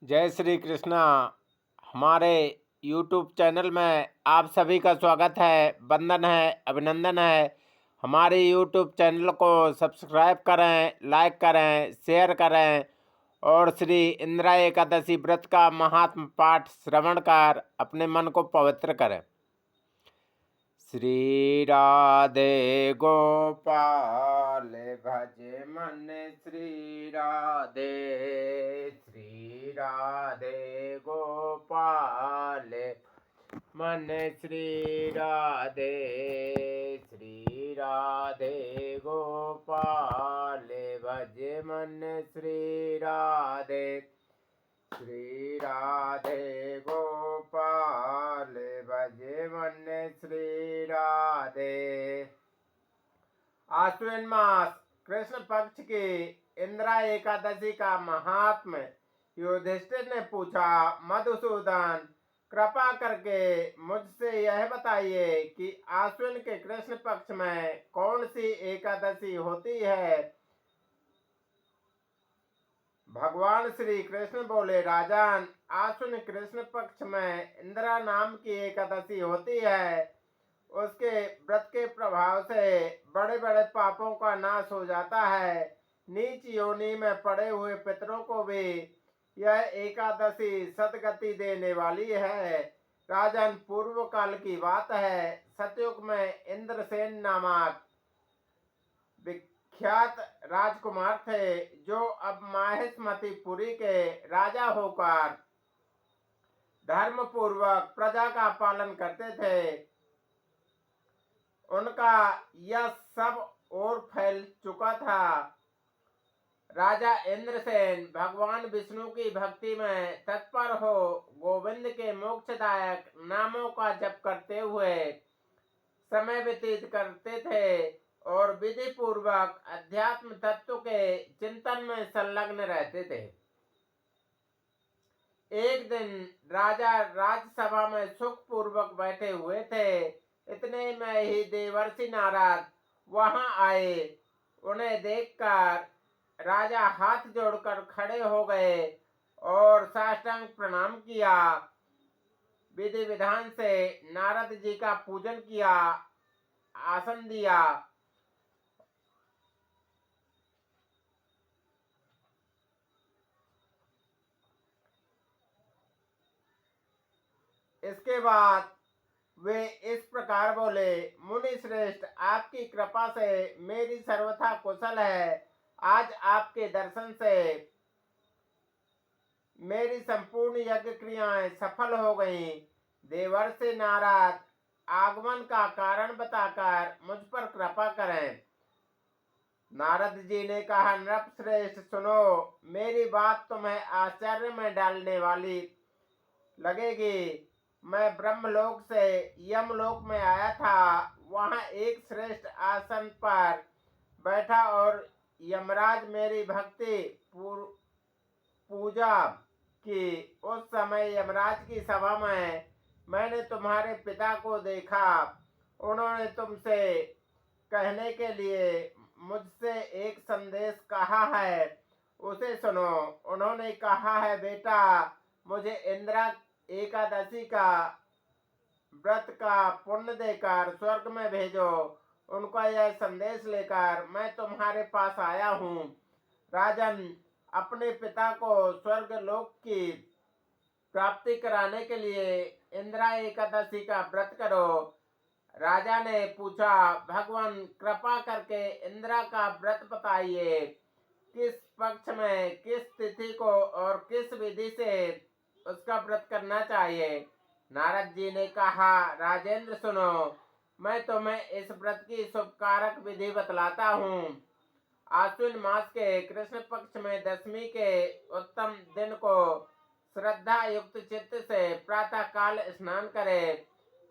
जय श्री कृष्णा। हमारे YouTube channel में आप सभी का स्वागत है, वंदन है, अभिनंदन है। हमारे यूट्यूब चैनल को सब्सक्राइब करें, लाइक करें, शेयर करें और श्री इंदिरा एकादशी व्रत का महात्म पाठ श्रवण कर अपने मन को पवित्र करें। श्री राधे गोपाल भज मन श्री राधे, श्री राधे गोपाल मन श्री राधे, श्री राधे गोपाल भज मन श्री राधे, श्री राधे गोपाल भजे मन श्री राधे। आश्विन मास कृष्ण पक्ष की इंदिरा एकादशी का महात्म्य। युधिष्ठिर ने पूछा, मधुसूदन, कृपा करके मुझसे यह बताइए कि आश्विन के कृष्ण पक्ष में कौन सी एकादशी होती है। भगवान श्री कृष्ण बोले, राजन, आश्विन कृष्ण पक्ष में इंदिरा नाम की एकादशी होती है। उसके व्रत के प्रभाव से बड़े बड़े पापों का नाश हो जाता है। नीच योनि में पड़े हुए पितरों को भी यह एकादशी सदगति देने वाली है। राजन, पूर्व काल की बात है। सतयुग में इंद्रसेन नामक विख्यात राजकुमार थे, जो अब माहिष्मतिपुरी के राजा होकर धर्म पूर्वक प्रजा का पालन करते थे। उनका यह सब और फैल चुका था। राजा इंद्रसेन भगवान विष्णु की भक्ति में तत्पर हो गोविंद के मोक्षदायक नामों का जप करते हुए समय व्यतीत करते थे और विधि पूर्वक अध्यात्म तत्व के चिंतन में संलग्न रहते थे। एक दिन राजा राजसभा में सुख पूर्वक बैठे हुए थे। इतने में ही देवर्षि नारद वहां आए। उन्हें देखकर राजा हाथ जोड़कर खड़े हो गए और साष्टांग प्रणाम किया। विधि विधान से नारद जी का पूजन किया, आसन दिया। इसके बाद वे इस प्रकार बोले, मुनि श्रेष्ठ, आपकी कृपा से मेरी सर्वथा कुशल है। आज आपके दर्शन से मेरी संपूर्ण यज्ञ क्रियाएं सफल हो गईं। देवर्षि नारद आगमन का कारण बताकर मुझ पर कृपा करें। नारद जी ने कहा, नृप श्रेष्ठ, सुनो, मेरी बात तुम्हें आश्चर्य में डालने वाली लगेगी। मैं ब्रह्मलोक से यमलोक में आया था। वहां एक श्रेष्ठ आसन पर बैठा और यमराज मेरी भक्ति पूजा की। उस समय यमराज की सभा में मैंने तुम्हारे पिता को देखा। उन्होंने तुमसे कहने के लिए मुझसे एक संदेश कहा है, उसे सुनो। उन्होंने कहा है, बेटा, मुझे इंदिरा एकादशी का व्रत का पुण्य देकर स्वर्ग में भेजो। उनका यह संदेश लेकर मैं तुम्हारे पास आया हूँ। राजन, अपने पिता को स्वर्ग लोक की प्राप्ति कराने के लिए इंदिरा एकादशी का व्रत करो। राजा ने पूछा, भगवान, कृपा करके इंदिरा का व्रत बताइए। किस पक्ष में, किस तिथि को और किस विधि से उसका व्रत करना चाहिए। नारद जी ने कहा, राजेंद्र, सुनो, मैं तुम्हें इस व्रत की शुभकारक विधि बतलाता हूँ। आश्विन मास के कृष्ण पक्ष में दशमी के उत्तम दिन को श्रद्धा युक्त चित्त से प्रातः काल स्नान करे।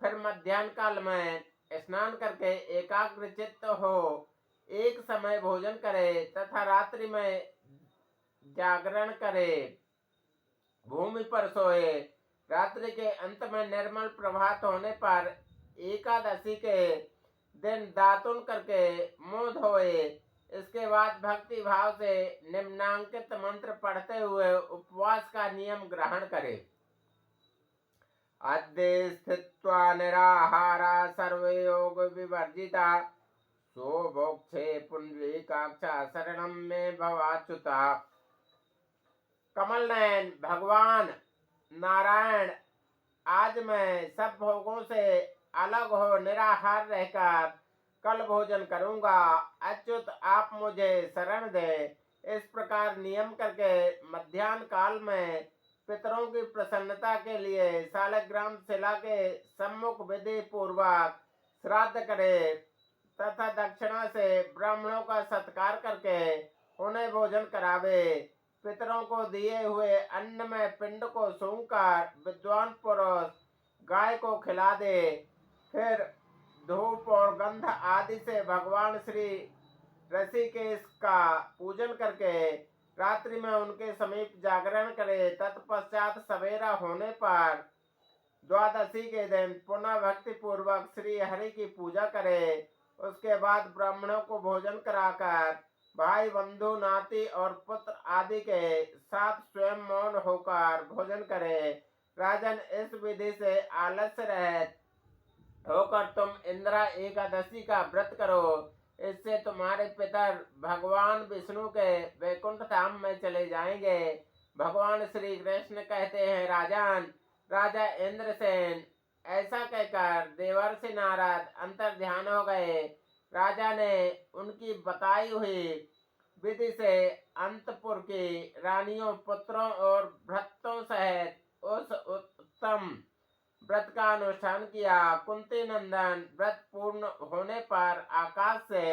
फिर मध्याह्न काल में स्नान करके एकाग्र चित्त हो एक समय भोजन करे तथा रात्रि में जागरण करे, भूमि पर सोए। रात्रि के अंत में निर्मल प्रभात होने पर एकादशी के दिन दातुन करके मुंह धोए। इसके बाद भक्ति भाव से निम्नांकित मंत्र पढ़ते हुए उपवास का नियम ग्रहण करें। अद्य स्थित्वा निराहारा सर्वयोग विवर्जिता सोभोक्षे पुंडरीकाक्षा शरणं मे भवाच्युता। कमल नयन भगवान नारायण, आज मैं सब भोगों से अलग हो निराहार रहकर कल भोजन करूंगा। अच्युत आप मुझे शरण दे। इस प्रकार नियम करके मध्याह्न काल में पितरों की प्रसन्नता के लिए शालिग्राम शिला के सम्मुख विधि पूर्वक श्राद्ध करे तथा दक्षिणा से ब्राह्मणों का सत्कार करके उन्हें भोजन करावे। पितरों को दिए हुए अन्न में पिंड को सूंघकर विद्वान पुरुष गाय को खिला दे। फिर धूप और गंध आदि से भगवान श्री ऋषिकेश का पूजन करके रात्रि में उनके समीप जागरण करे। तत्पश्चात सवेरा होने पर द्वादशी के दिन पुनः भक्ति पूर्वक श्री हरि की पूजा करे। उसके बाद ब्राह्मणों को भोजन कराकर भाई बंधु नाती और पुत्र आदि के साथ स्वयं मौन होकर भोजन करे। राजन, इस विधि से आलस्य रहित होकर तुम इंदिरा एकादशी का व्रत करो। इससे तुम्हारे पितर भगवान विष्णु के वैकुंठ धाम में चले जाएंगे। भगवान श्री कृष्ण कहते हैं, राजन, राजा इंद्रसेन ऐसा कहकर देवर्षि नारद अंतर ध्यान हो गए। राजा ने उनकी बताई हुई विधि से अंतपुर की रानियों, पुत्रों और भ्रातों सहित उस उत्तम व्रत का अनुष्ठान किया। कुंती नंदन, व्रत पूर्ण होने पर आकाश से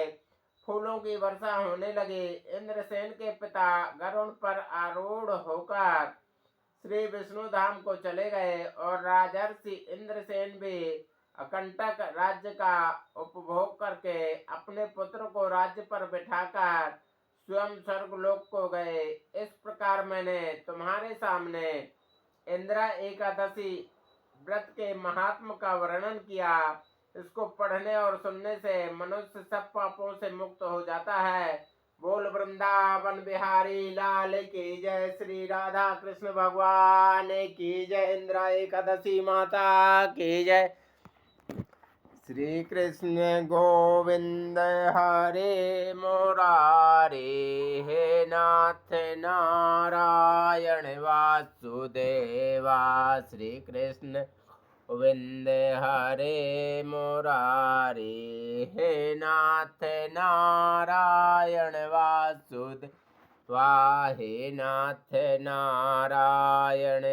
फूलों की वर्षा होने लगी। इंद्रसेन के पिता गरुड़ पर आरूढ़ होकर श्री विष्णु धाम को चले गए और राजर्षि इंद्रसेन भी अकंटक राज्य का उपभोग करके अपने पुत्र को राज्य पर बिठाकर स्वयं स्वर्गलोक को गए। इस प्रकार मैंने तुम्हारे सामने इंदिरा एकादशी व्रत के महात्म का वर्णन किया। इसको पढ़ने और सुनने से मनुष्य सब पापों से मुक्त हो जाता है। बोल वृंदावन बिहारी लाल की जय। श्री राधा कृष्ण भगवान की जय। इंदिरा एकादशी माता की जय। श्री कृष्ण गोविंद हरे मुरारे, हे नाथ नारायण वासुदेवा। श्री कृष्ण गोविंद हरे मुरारे, हे नाथ नारायण वासुदेवा। हे नाथ नारायण